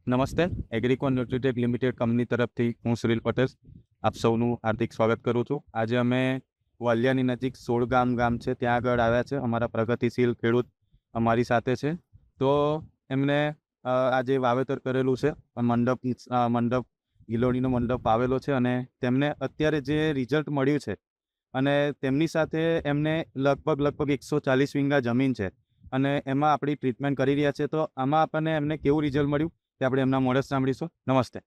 નમસ્તે. એગ્રીકોન ન્યુટ્રીટેક limited company તરફથી હું સુનિલ પટેલ આપ સૌનું હાર્દિક સ્વાગત કરું છું. આજે અમે વાલિયાની નજીક સોળગામ ગામ છે ત્યાં આગળ આવ્યા છે. અમારા પ્રગતિશીલ ખેડૂત અમારી સાથે છે. તો એમને આજે વાવેતર કરેલું છે. મંડપ ગિલોડીનો મંડપ આવેલો છે અને તેમને અત્યારે જે રિઝલ્ટ મળ્યું છે અને તેમની સાથે એમને લગભગ 140 વીંગા જમીન છે અને એમાં આપણી ટ્રીટમેન્ટ કરી રહ્યા છે. તો આમાં આપણને એમને કેવું રિઝલ્ટ મળ્યું તે આપણે એમના મોઢે સાંભળીશું. નમસ્તે,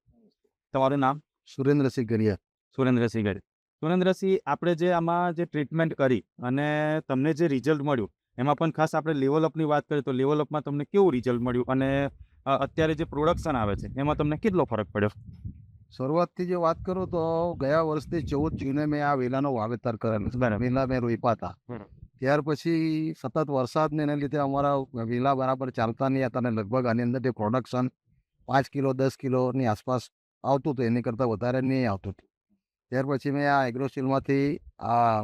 તમારું નામ? સુરેન્દ્રસિંહ ગરિયા. સુરેન્દ્રસિંહ ગરી. સુરેન્દ્રસિંહ, આપણે જે આમાં જે ટ્રીટમેન્ટ કરી અને તમને જે રિઝલ્ટ મળ્યું એમાં પણ ખાસ આપણે લેવલઅપની વાત કરીએ તો લેવલઅપમાં તમને કેવું રિઝલ્ટ મળ્યું અને અત્યારે જે પ્રોડક્શન આવે છે એમાં તમને કેટલો ફરક પડ્યો? શરૂઆતથી જે વાત કરું તો ગયા વર્ષથી 14 જૂને મેં આ વેલાનો વાવેતર કરેલું છે. બરાબર. વેલા મેં રોપ્યા હતા. ત્યાર પછી સતત વરસાદને એને લીધે અમારા વેલા બરાબર ચાલતા નહીં હતા અને લગભગ આની અંદર જે પ્રોડક્શન 5 કિલો 10 કિલોની આસપાસ આવતું હતું, એની કરતાં વધારે નહીં આવતું હતું. ત્યાર પછી મેં આ એગ્રોસિલમાંથી આ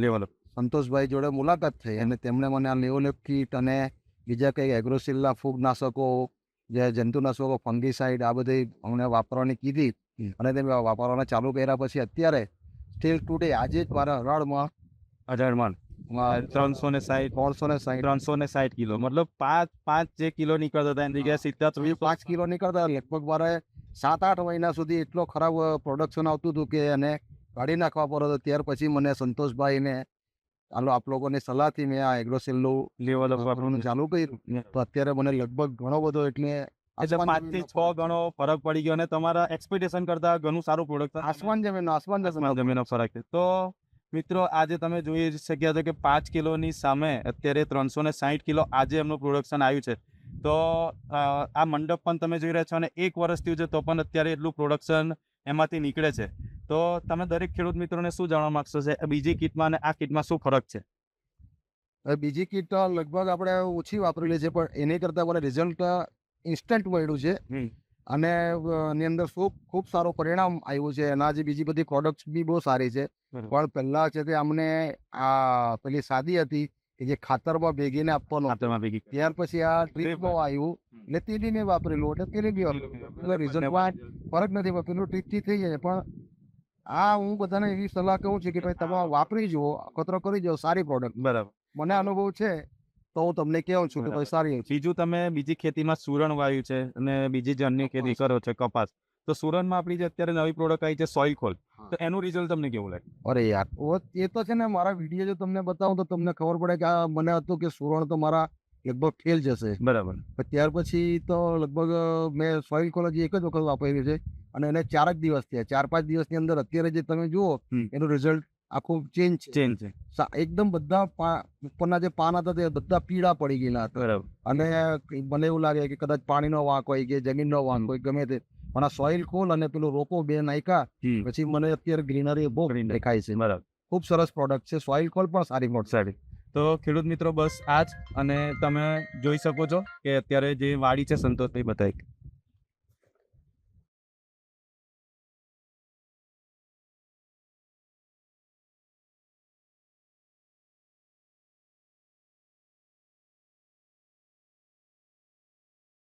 લેવલઅપ સંતોષભાઈ જોડે મુલાકાત થઈ અને તેમણે મને આ લેવલઅપ કીટ અને બીજા કંઈ એગ્રોસિલના ફૂગનાશકો, જે જંતુનાશકો, ફંગીસાઇડ, આ બધી અમને વાપરવાની કીધી અને તે વાપરવાના ચાલુ કર્યા. પછી અત્યારે સ્ટીલ ટુડે આજે જ મારા હરાળમાં 360 કિલો, મતલબ 5 જે કિલો નીકળતા હતા એની જગ્યાએ સીધા 5 કિલો નીકળતા. લગભગ મારે 7-8 મહિના સુધી એટલો ખરાબ પ્રોડક્શન આવતું હતું કે એને કાઢી નાખવા પડતો. ત્યાર પછી મને સંતોષભાઈને આપ લોકોની સલાહથી મેં આ એગ્રોસેલનું લેવલઅપ વાપરવાનું ચાલુ કર્યું. તો અત્યારે મને લગભગ ઘણો બધો એટલે 5 થી 6 ગણો ફરક પડી ગયો અને તમારા એક્સપેક્ટેશન કરતા ઘણું સારું પ્રોડક્ટ આસમાન જમીનનો ફરક છે. તો મિત્રો, આજે તમે જોઈ શક્યા છો કે 5 કિલોની સામે અત્યારે 360 કિલો આજે એમનું પ્રોડક્શન આવ્યું છે. તો આ મંડપ પણ તમે જોઈ રહ્યા છો અને 1 વર્ષ થયું છે તો પણ અત્યારે એટલું પ્રોડક્શન એમાંથી નીકળે છે. તો તમે દરેક ખેડૂત મિત્રોને શું જાણવા માંગશો છે બીજી કીટમાં અને આ કીટમાં શું ફરક છે? બીજી કીટ લગભગ આપણે ઓછી વાપરેલી છે, પણ એની કરતાં મને રિઝલ્ટ ઇન્સ્ટન્ટ મળ્યું છે અને એની અંદર ખૂબ સારું પરિણામ આવ્યું છે. એના જે બીજી બધી પ્રોડક્ટ્સ બી બહુ સારી છે, પણ પહેલાં છે તે અમને આ પેલી સાદી હતી કે જે ખાતરમાં ભેગીને આપવાનું. ત્યાર પછી આ ટ્રીપમાં આવ્યું એટલે તેની મેં વાપરેલું એટલે તેની બી એટલે રિઝલ્ટમાં ફરક નથી. પેલું ટ્રીપથી થઈ જાય, પણ આ હું બધાને એવી સલાહ કહું છું કે ભાઈ તમે વાપરી જુઓ, અખતરો કરી જાઓ. સારી પ્રોડક્ટ બરાબર. મને અનુભવ છે તો હું તમને કહું છું કે ભાઈ સારી. બીજું, તમે બીજી ખેતીમાં સુરણ વાવ્યું છે અને બીજી જે અન્ય ખેતી કરો છો કપાસ, તો સુરણમાં આપણી જે અત્યારે નવી પ્રોડક્ટ આવી છે સોઇલ ખોલ, તો એનું રિઝલ્ટ તમને કેવું લાગે? અરે યાર, એ તો છે ને, મારા વિડીયો જો તમને બતાવું તો તમને ખબર પડે કે આ મને હતું કે સુરણ તો મારા લગભગ ફેલ જશે. બરાબર. પણ ત્યાર પછી તો લગભગ મેં સોઇલ કોલોજી એક જ વખત વાપર્યું છે અને એને 4 જ દિવસ થયા. 4-5 દિવસની અંદર અત્યારે જે તમે જુઓ એનું રિઝલ્ટ આખું ચેન્જ છે. એકદમ બધા ઉપરના જે પાન હતા તે બધા પીળા પડી ગયેલા હતા. બરાબર. અને મને એવું લાગે કે કદાચ પાણીનો વાંક હોય કે જમીનનો વાંક હોય, ગમે તે, પણ આ સોઇલ ખોલ અને પેલું રોપો બે નાખ્યા પછી મને અત્યારે ગ્રીનરી બહુ દેખાય છે. બરાબર. ખૂબ સરસ પ્રોડક્ટ છે. સોઇલ ખોલ પણ સારી પ્રોડક્ટ. તો ખેડૂત મિત્રો, બસ આ જ. અને તમે જોઈ શકો છો કે અત્યારે જે વાડી છે સંતોષભાઈ બતાવી